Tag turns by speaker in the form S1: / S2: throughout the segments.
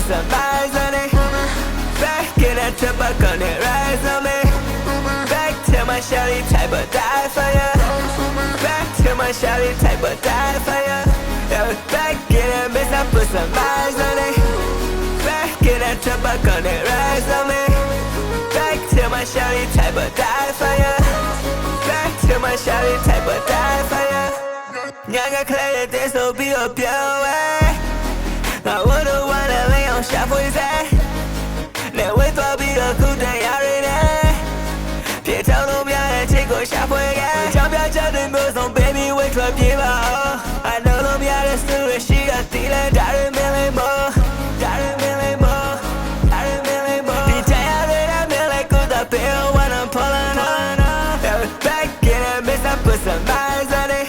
S1: some eyes on it. Back in that trip, I gonna rise on me. Back to my shawty type of die for ya. Back to my shawty type of die for ya. Yeah, back in that bitch, I put some eyes on it. Back in that trip, I gonna rise on me. Back to my shawty type of die for ya. Back to my shawty type of die for ya. Nyaga clear this will be a pure way. I would've wanna lay on shop for his ass. Then we thought be a cool day already. 别跳动表演，结果下回演。钞票交对不送 ，baby 为ထွက်ပြေ吧。I know 动表的思维是个敌人，大人没泪目，大人没泪目，大人没泪目。你这样对他没来顾到背后，我能破了呢。Back in that bitch, I put some eyes on it.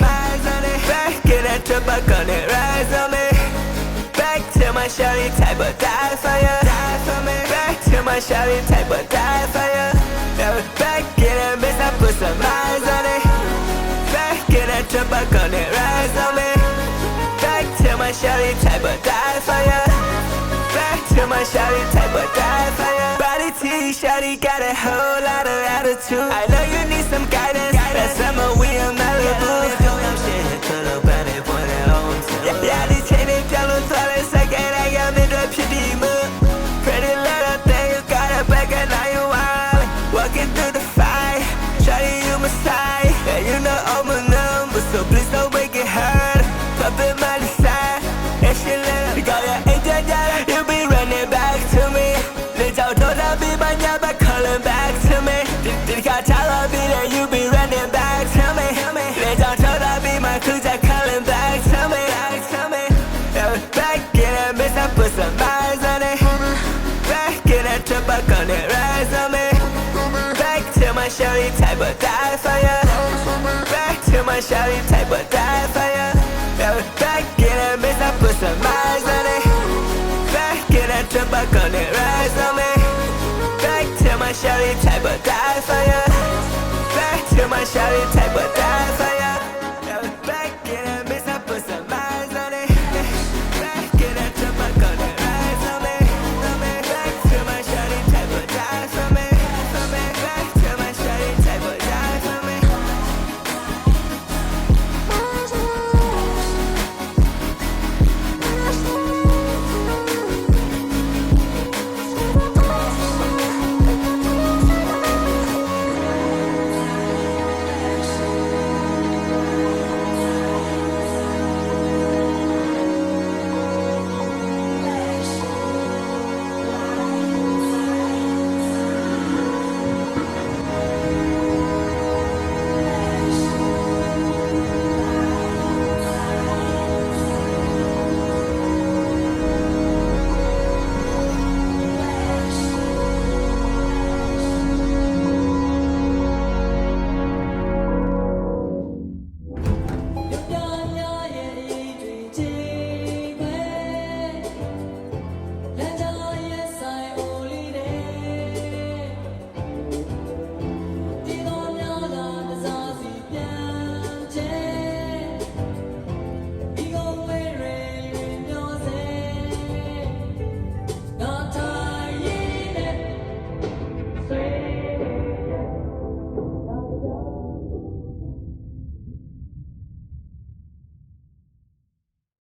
S1: Back in that trip, I gonna rise on me. Back to my shawty type of die for ya. Back to my shawty type of die for ya. Back in that bitch, I put some eyes on it. Back in that trip, I gonna rise on me. Back to my shawty type of die for ya. Back to my shawty type of die for ya. Body T, shawty got a whole lot of attitude. I know you need some guidance. That summer we in Malibu. Yeah,你天天掉落သွား了，晒给那个面对皮皮木。Pretty little thing, you got a back and now you wild. Walking through the fight, shawty you my side. And you know all my numbers, so please don't make it hurt. Pop in my side, and she little. You got your angel down, you be running back to me. 你找头上比把鸟把 calling back to me. 你看超了比的 you be running back to me. 你找头上比马哭在 calling back to me. Back in that bitch, I put some eyes on it. Back in that trip, I gonna rise on me. Back to my shawty type of die for ya. Back to my shawty type of die for ya. Back in that bitch, I put some eyes on it. Back in that trip, I gonna rise on me. Back to my shawty type of die for ya. Back to my shawty type of die for ya.